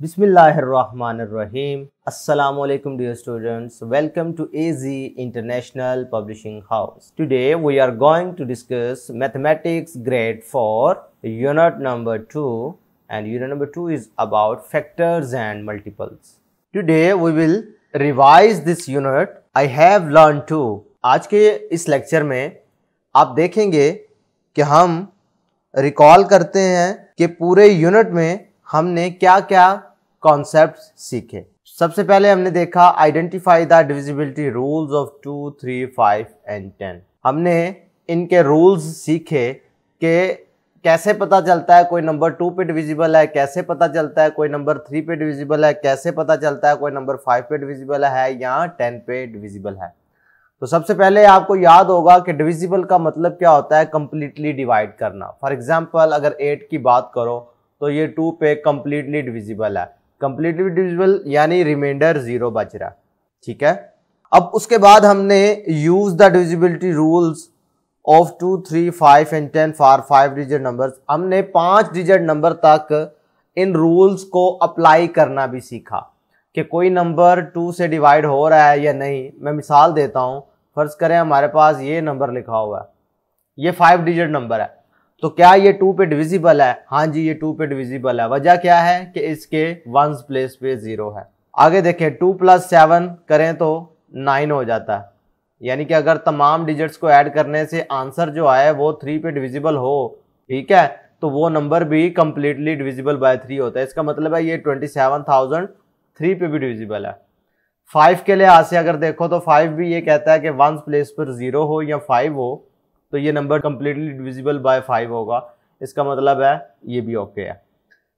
Bismillahirrahmanirrahim. Assalamualaikum dear students. Welcome to AZ International Publishing House. Today we are going to discuss Mathematics grade 4 unit number 2, and unit number 2 is about factors and multiples. Today we will revise this unit. I have learned to. आज के इस lecture में आप देखेंगे कि हम recall करते हैं कि पूरे यूनिट में हमने क्या क्या कॉन्सेप्ट सीखे। सबसे पहले हमने देखा identify the divisibility rules of 2, 3, 5 and 10। हमने इनके रूल्स सीखे कि कैसे पता चलता है कोई नंबर 2 पे डिविजिबल है, कैसे पता चलता है कोई नंबर 3 पे डिविजिबल है, कैसे पता चलता है कोई नंबर 5 पे डिविजिबल है या 10 पे डिविजिबल है। तो सबसे पहले आपको याद होगा कि डिविजिबल का मतलब क्या होता है, कंप्लीटली डिवाइड करना। फॉर एग्जांपल अगर 8 की बात करो तो ये 2 पे कंप्लीटली डिविजिबल है। कंप्लीटली डिविजिबल यानी रिमाइंडर 0 बच रहा है, ठीक है। अब उसके बाद हमने use the divisibility rules of 2, 3, 5 and 10 for 5 digit numbers. हमने 5 डिजिट नंबर तक इन रूल्स को अप्लाई करना भी सीखा कि कोई नंबर 2 से डिवाइड हो रहा है या नहीं। मैं मिसाल देता हूं, फर्ज करें हमारे पास ये नंबर लिखा हुआ है, ये 5 डिजिट नंबर है, तो क्या ये 2 पे डिविजिबल है? हाँ जी, ये 2 पे डिविजिबल है। वजह क्या है कि इसके वंस प्लेस पे 0 है। आगे देखें, 2 + 7 करें तो 9 हो जाता है, यानी कि अगर तमाम डिजिट्स को ऐड करने से आंसर जो आए वो 3 पे डिविजिबल हो, ठीक है, तो वो नंबर भी कंप्लीटली डिविजिबल बाय 3 होता है। इसका मतलब है ये 27,000 3 पे भी डिविजिबल है। 5 के लिहाज से अगर देखो तो 5 भी ये कहता है कि वंस प्लेस पर 0 हो या 5 हो तो ये नंबर कंप्लीटली डिविजिबल बाय 5 होगा। इसका मतलब है ये भी ओके है।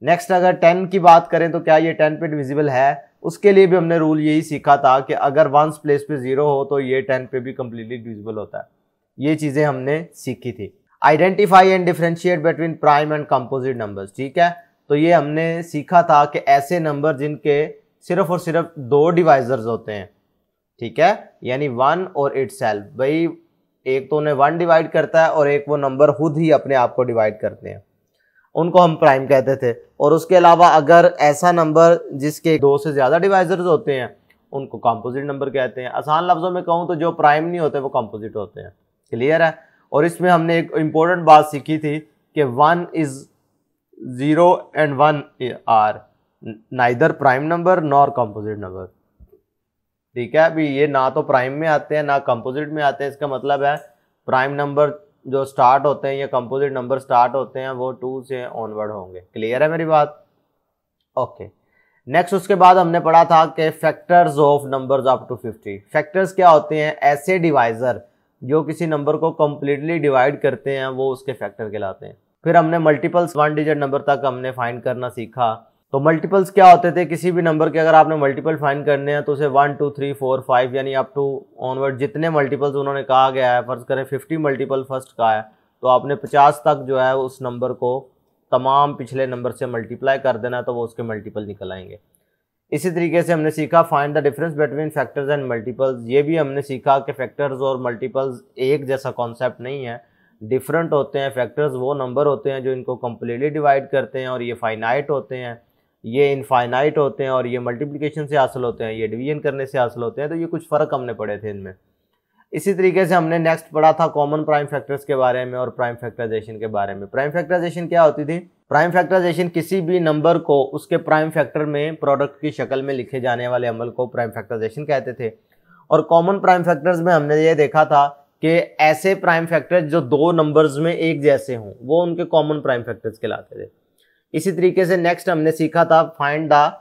नेक्स्ट अगर 10 की बात करें तो क्या ये 10 पे डिविजिबल है? उसके लिए भी हमने रूल यही सीखा था कि अगर वंस प्लेस पे 0 हो तो ये 10 पे भी कंप्लीटली डिविजिबल होता है। ये चीजें हमने सीखी थी। Identify and differentiate between prime and composite numbers, ठीक है। तो ये हमने सीखा था कि ऐसे नंबर जिनके सिर्फ और सिर्फ 2 डिवाइजर्स होते हैं, ठीक है, यानी 1 और इटसेल्फ। भाई एक तो उन्हें 1 डिवाइड करता है और एक वो नंबर खुद ही अपने आप को डिवाइड करते हैं, उनको हम प्राइम कहते थे। और उसके अलावा अगर ऐसा नंबर जिसके 2 से ज्यादा डिवाइजर्स होते हैं उनको कंपोजिट नंबर कहते हैं। आसान लफ्जों में कहूँ तो जो प्राइम नहीं होते वो कंपोजिट होते हैं। क्लियर है? और इसमें हमने एक इंपॉर्टेंट बात सीखी थी कि 1 is 0 and 1 are neither prime number nor composite number, ठीक है। अभी ये ना तो प्राइम में आते हैं ना कंपोजिट में आते हैं। इसका मतलब है प्राइम नंबर जो स्टार्ट होते हैं या कंपोजिट नंबर स्टार्ट होते हैं वो 2 से ऑनवर्ड होंगे। क्लियर है मेरी बात? ओके। नेक्स्ट उसके बाद हमने पढ़ा था कि factors of numbers up to 50। Factors क्या होते हैं? ऐसे डिवाइजर जो किसी नंबर को कंप्लीटली डिवाइड करते हैं वो उसके फैक्टर कहलाते हैं। फिर हमने मल्टीपल्स 1 डिजिट नंबर तक हमने फाइंड करना सीखा। तो मल्टीपल्स क्या होते थे? किसी भी नंबर के अगर आपने मल्टीपल फाइंड करने हैं तो उसे 1, 2, 3, 4, 5 यानी अप टू ऑनवर्ड जितने मल्टीपल्स उन्होंने कहा गया है, फर्ज करें 50 मल्टीपल फर्स्ट का है तो आपने 50 तक जो है उस नंबर को तमाम पिछले नंबर से मल्टीप्लाई कर देना, तो वो उसके मल्टीपल निकल आएंगे। इसी तरीके से हमने सीखा find the difference between factors and multiples. ये भी हमने सीखा कि फैक्टर्स और मल्टीपल्स एक जैसा कॉन्सेप्ट नहीं है, डिफरेंट होते हैं। फैक्टर्स वो नंबर होते हैं जो इनको कंप्लीटली डिवाइड करते हैं और ये फाइनाइट होते हैं, ये इनफाइनाइट होते हैं, और ये मल्टीप्लिकेशन से हासिल होते हैं, ये डिवीजन करने से हासिल होते हैं। तो ये कुछ फ़र्क हमने पढ़े थे इनमें। इसी तरीके से हमने नेक्स्ट पढ़ा था कॉमन प्राइम फैक्टर्स के बारे में और प्राइम फैक्टराइजेशन के बारे में। प्राइम फैक्टराइजेशन क्या होती थी? प्राइम फैक्टराइजेशन किसी भी नंबर को उसके प्राइम फैक्टर में प्रोडक्ट की शक्ल में लिखे जाने वाले अमल को प्राइम फैक्टराइजेशन कहते थे। और कॉमन प्राइम फैक्टर्स में हमने ये देखा था कि ऐसे प्राइम फैक्टर्स जो 2 नंबर्स में एक जैसे हों वो उनके कॉमन प्राइम फैक्टर्स कहलाते थे। इसी तरीके से नेक्स्ट हमने सीखा था find the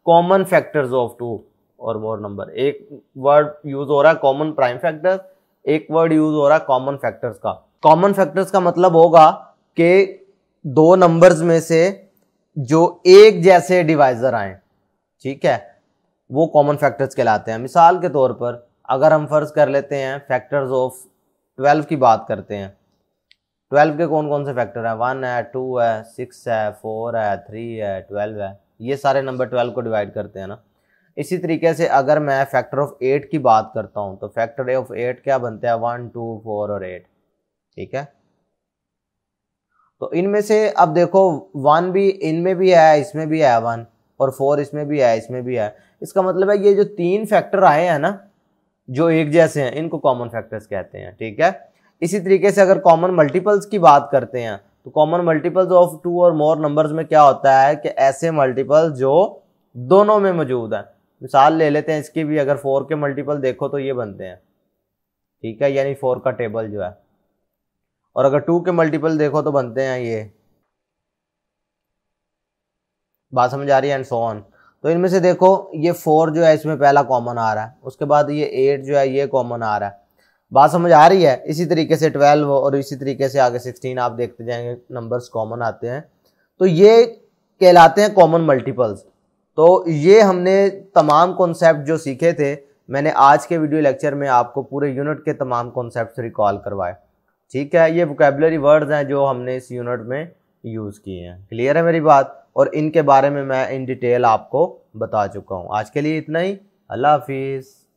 common factors of 2 और मोर नंबर। एक वर्ड यूज हो रहा है कॉमन प्राइम फैक्टर्स, एक वर्ड यूज हो रहा है कॉमन फैक्टर्स का। कॉमन फैक्टर्स का मतलब होगा कि 2 नंबर्स में से जो एक जैसे डिवाइजर आए, ठीक है, वो कॉमन फैक्टर्स कहलाते हैं। मिसाल के तौर पर अगर हम फर्ज कर लेते हैं फैक्टर्स ऑफ 12 की बात करते हैं, 12 के कौन कौन से फैक्टर हैं? 1 है, 2 है, 6 है, 4 है, 3 है, 12 है। ये सारे नंबर 12 को डिवाइड करते हैं ना। इसी तरीके से अगर मैं फैक्टर ऑफ 8 की बात करता हूं तो फैक्टर ऑफ 8 क्या बनते हैं? 1, 2, 4 और 8, ठीक है। तो इनमें से अब देखो 1 भी इनमें भी है, इसमें भी है 1, और 4 इसमें भी है, इसमें भी है। इसका मतलब है ये जो 3 फैक्टर आए हैं ना, जो एक जैसे हैं, इनको कॉमन फैक्टर्स कहते हैं। ठीक है, इसी तरीके से अगर कॉमन मल्टीपल्स की बात करते हैं तो कॉमन मल्टीपल्स ऑफ 2 और मोर नंबर्स में क्या होता है कि ऐसे मल्टीपल जो दोनों में मौजूद है। मिसाल ले लेते हैं इसकी भी, अगर 4 के मल्टीपल देखो तो ये बनते हैं। ठीक है, यानी 4 का टेबल जो है। और अगर 2 के मल्टीपल देखो तो बनते हैं ये। बात समझ आ रही है? And so on. तो इनमें से देखो ये 4 जो है इसमें पहला कॉमन आ रहा है, उसके बाद ये 8 जो है ये कॉमन आ रहा है। बात समझ आ रही है? इसी तरीके से 12 और इसी तरीके से आगे 16 आप देखते जाएंगे नंबर्स कॉमन आते हैं। तो ये कहलाते हैं कॉमन मल्टीपल्स। तो ये हमने तमाम कॉन्सेप्ट जो सीखे थे, मैंने आज के वीडियो लेक्चर में आपको पूरे यूनिट के तमाम कॉन्सेप्ट रिकॉल करवाए। ठीक है, ये वोकैबुलरी वर्ड्स हैं जो हमने इस यूनिट में यूज़ किए हैं। क्लियर है मेरी बात? और इनके बारे में मैं इन डिटेल आपको बता चुका हूँ। आज के लिए इतना ही। अल्लाह हाफिज़।